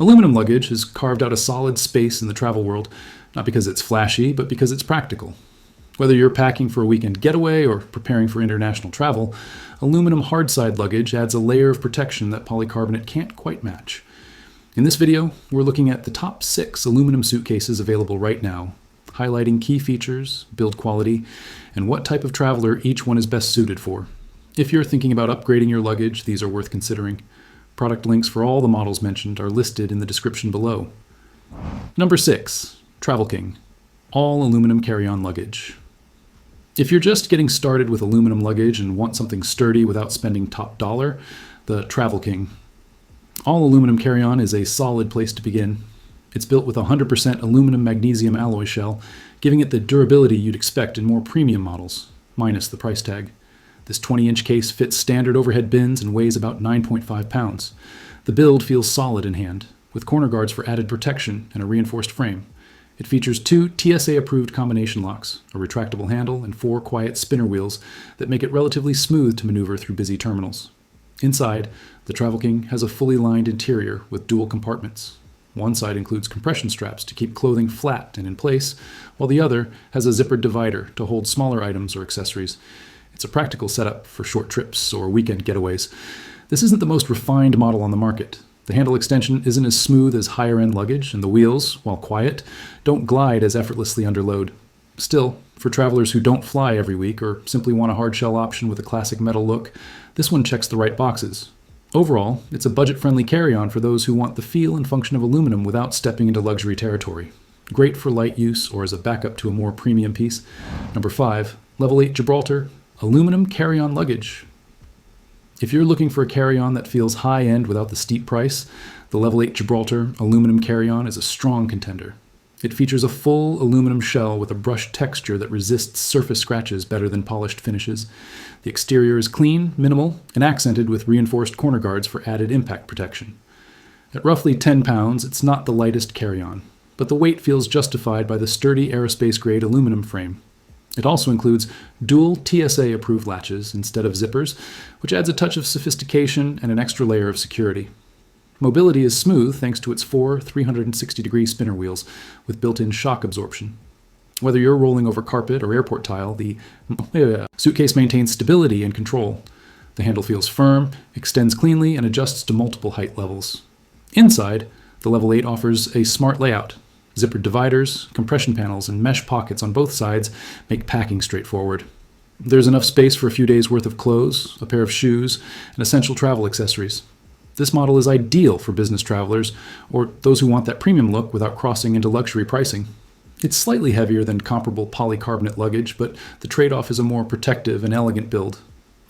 Aluminum luggage has carved out a solid space in the travel world, not because it's flashy, but because it's practical. Whether you're packing for a weekend getaway or preparing for international travel, aluminum hardside luggage adds a layer of protection that polycarbonate can't quite match. In this video, we're looking at the top 6 aluminum suitcases available right now, highlighting key features, build quality, and what type of traveler each one is best suited for. If you're thinking about upgrading your luggage, these are worth considering. Product links for all the models mentioned are listed in the description below. Number 6, TRAVELKING, all aluminum carry-on luggage. If you're just getting started with aluminum luggage and want something sturdy without spending top dollar, the TRAVELKING all aluminum carry-on is a solid place to begin. It's built with a 100% aluminum magnesium alloy shell, giving it the durability you'd expect in more premium models, minus the price tag. This 20-inch case fits standard overhead bins and weighs about 9.5 pounds. The build feels solid in hand, with corner guards for added protection and a reinforced frame. It features 2 TSA-approved combination locks, a retractable handle, and 4 quiet spinner wheels that make it relatively smooth to maneuver through busy terminals. Inside, the TRAVELKING has a fully lined interior with dual compartments. One side includes compression straps to keep clothing flat and in place, while the other has a zippered divider to hold smaller items or accessories. It's a practical setup for short trips or weekend getaways. This isn't the most refined model on the market. The handle extension isn't as smooth as higher-end luggage, and the wheels, while quiet, don't glide as effortlessly under load. Still, for travelers who don't fly every week or simply want a hardshell option with a classic metal look, this one checks the right boxes. Overall, it's a budget-friendly carry-on for those who want the feel and function of aluminum without stepping into luxury territory. Great for light use or as a backup to a more premium piece. Number 5, Level 8 Gibraltar, aluminum carry-on luggage. If you're looking for a carry-on that feels high-end without the steep price, the Level 8 Gibraltar aluminum carry-on is a strong contender. It features a full aluminum shell with a brushed texture that resists surface scratches better than polished finishes. The exterior is clean, minimal, and accented with reinforced corner guards for added impact protection. At roughly 10 pounds, it's not the lightest carry-on, but the weight feels justified by the sturdy aerospace-grade aluminum frame. It also includes dual TSA-approved latches instead of zippers, which adds a touch of sophistication and an extra layer of security. Mobility is smooth thanks to its 4 360-degree spinner wheels with built-in shock absorption. Whether you're rolling over carpet or airport tile, the suitcase maintains stability and control. The handle feels firm, extends cleanly, and adjusts to multiple height levels. Inside, the Level 8 offers a smart layout. Zippered dividers, compression panels, and mesh pockets on both sides make packing straightforward. There's enough space for a few days' worth of clothes, a pair of shoes, and essential travel accessories. This model is ideal for business travelers or those who want that premium look without crossing into luxury pricing. It's slightly heavier than comparable polycarbonate luggage, but the trade-off is a more protective and elegant build.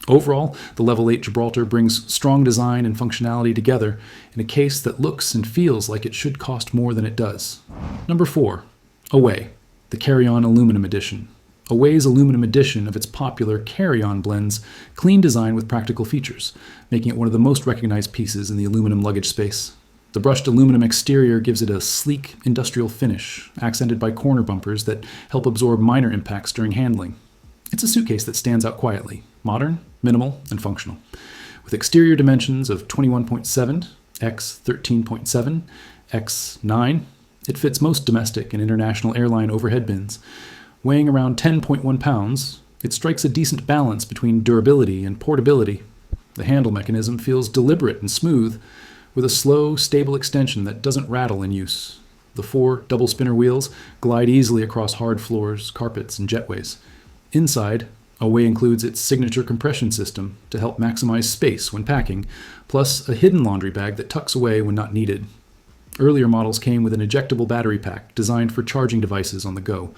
Overall, the Level 8 Gibraltar brings strong design and functionality together in a case that looks and feels like it should cost more than it does. Number 4, Away, the Carry-On Aluminum Edition. Away's aluminum edition of its popular carry-on blends clean design with practical features, making it one of the most recognized pieces in the aluminum luggage space. The brushed aluminum exterior gives it a sleek, industrial finish, accented by corner bumpers that help absorb minor impacts during handling. It's a suitcase that stands out quietly, modern, minimal, and functional. With exterior dimensions of 21.7 x 13.7 x 9, it fits most domestic and international airline overhead bins. Weighing around 10.1 pounds, it strikes a decent balance between durability and portability. The handle mechanism feels deliberate and smooth, with a slow, stable extension that doesn't rattle in use. The 4 double spinner wheels glide easily across hard floors, carpets, and jetways. Inside, Away includes its signature compression system to help maximize space when packing, plus a hidden laundry bag that tucks away when not needed. Earlier models came with an ejectable battery pack designed for charging devices on the go.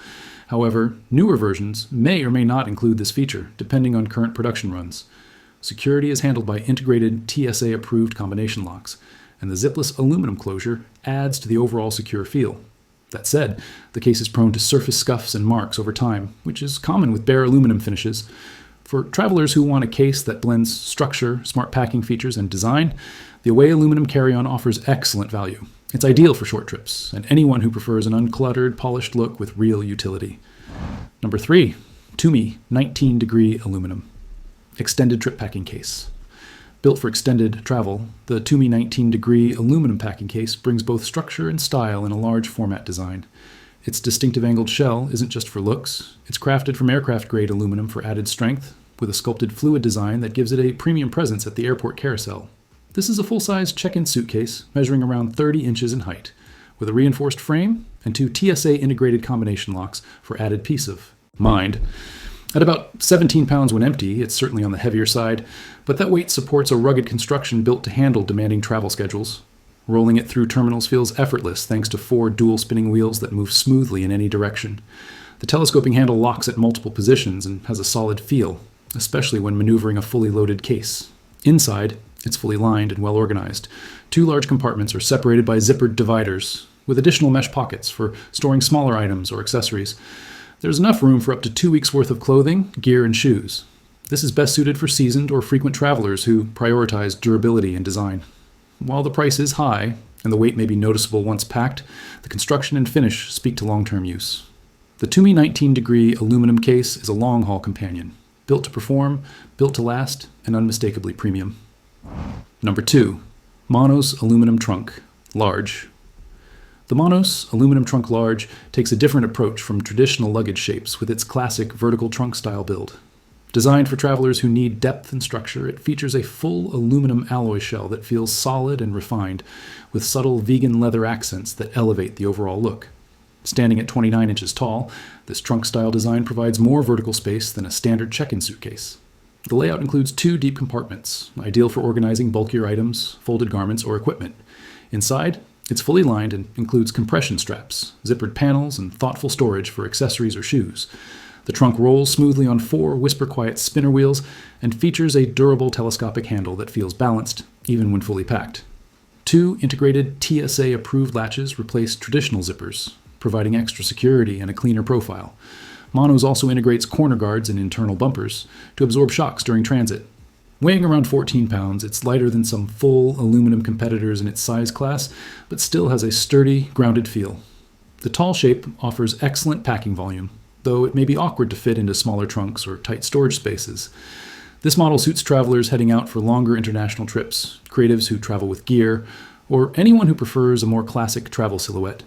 However, newer versions may or may not include this feature, depending on current production runs. Security is handled by integrated TSA-approved combination locks, and the zipless aluminum closure adds to the overall secure feel. That said, the case is prone to surface scuffs and marks over time, which is common with bare aluminum finishes. For travelers who want a case that blends structure, smart packing features, and design, the Away aluminum carry-on offers excellent value. It's ideal for short trips, and anyone who prefers an uncluttered, polished look with real utility. Number 3, Tumi 19-degree aluminum. Extended trip packing case. Built for extended travel, the Tumi 19-degree aluminum packing case brings both structure and style in a large format design. Its distinctive angled shell isn't just for looks. It's crafted from aircraft-grade aluminum for added strength, with a sculpted fluid design that gives it a premium presence at the airport carousel. This is a full-size check-in suitcase measuring around 30 inches in height, with a reinforced frame and 2 TSA integrated combination locks for added peace of mind. At about 17 pounds when empty, it's certainly on the heavier side, but that weight supports a rugged construction built to handle demanding travel schedules. Rolling it through terminals feels effortless thanks to 4 dual spinning wheels that move smoothly in any direction. The telescoping handle locks at multiple positions and has a solid feel, especially when maneuvering a fully loaded case. Inside, it's fully lined and well organized. 2 large compartments are separated by zippered dividers, with additional mesh pockets for storing smaller items or accessories. There's enough room for up to 2 weeks' worth of clothing, gear, and shoes. This is best suited for seasoned or frequent travelers who prioritize durability and design. While the price is high, and the weight may be noticeable once packed, the construction and finish speak to long-term use. The Tumi 19-degree aluminum case is a long-haul companion, built to perform, built to last, and unmistakably premium. Number 2. Monos Aluminum Trunk, Large. The Monos Aluminum Trunk Large takes a different approach from traditional luggage shapes with its classic vertical trunk style build. Designed for travelers who need depth and structure, it features a full aluminum alloy shell that feels solid and refined, with subtle vegan leather accents that elevate the overall look. Standing at 29 inches tall, this trunk-style design provides more vertical space than a standard check-in suitcase. The layout includes 2 deep compartments, ideal for organizing bulkier items, folded garments, or equipment. Inside, it's fully lined and includes compression straps, zippered panels, and thoughtful storage for accessories or shoes. The trunk rolls smoothly on 4 whisper-quiet spinner wheels and features a durable telescopic handle that feels balanced, even when fully packed. 2 integrated TSA-approved latches replace traditional zippers, providing extra security and a cleaner profile. Monos also integrates corner guards and internal bumpers to absorb shocks during transit. Weighing around 14 pounds, it's lighter than some full aluminum competitors in its size class, but still has a sturdy, grounded feel. The tall shape offers excellent packing volume, though it may be awkward to fit into smaller trunks or tight storage spaces. This model suits travelers heading out for longer international trips, creatives who travel with gear, or anyone who prefers a more classic travel silhouette.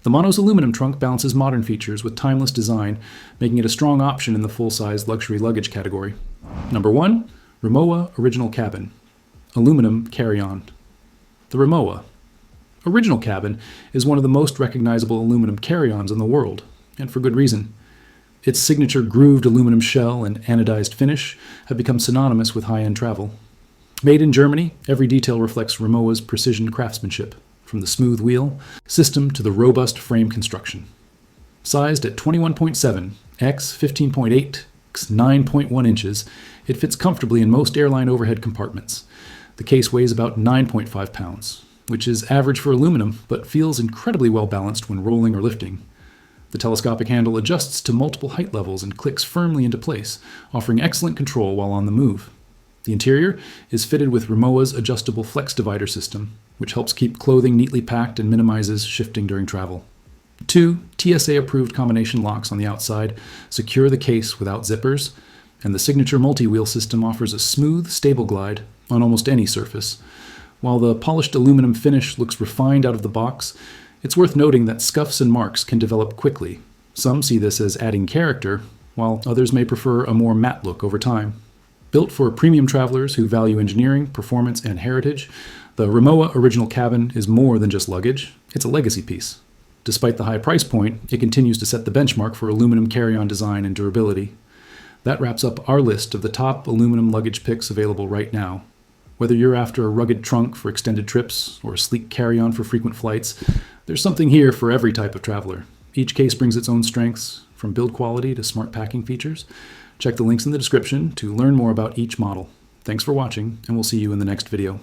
The Monos aluminum trunk balances modern features with timeless design, making it a strong option in the full-size luxury luggage category. Number 1. Rimowa Original Cabin, Aluminum Carry-On. The Rimowa Original Cabin is one of the most recognizable aluminum carry-ons in the world, and for good reason. Its signature grooved aluminum shell and anodized finish have become synonymous with high-end travel. Made in Germany, every detail reflects Rimowa's precision craftsmanship, from the smooth wheel system to the robust frame construction. Sized at 21.7 x 15.8 x 9.1 inches, it fits comfortably in most airline overhead compartments. The case weighs about 9.5 pounds, which is average for aluminum, but feels incredibly well balanced when rolling or lifting. The telescopic handle adjusts to multiple height levels and clicks firmly into place, offering excellent control while on the move. The interior is fitted with Rimowa's adjustable flex divider system, which helps keep clothing neatly packed and minimizes shifting during travel. 2 TSA-approved combination locks on the outside secure the case without zippers, and the signature multi-wheel system offers a smooth, stable glide on almost any surface. While the polished aluminum finish looks refined out of the box, it's worth noting that scuffs and marks can develop quickly. Some see this as adding character, while others may prefer a more matte look over time. Built for premium travelers who value engineering, performance, and heritage, the Rimowa Original Cabin is more than just luggage, it's a legacy piece. Despite the high price point, it continues to set the benchmark for aluminum carry-on design and durability. That wraps up our list of the top aluminum luggage picks available right now. Whether you're after a rugged trunk for extended trips or a sleek carry-on for frequent flights, there's something here for every type of traveler. Each case brings its own strengths, from build quality to smart packing features. Check the links in the description to learn more about each model. Thanks for watching, and we'll see you in the next video.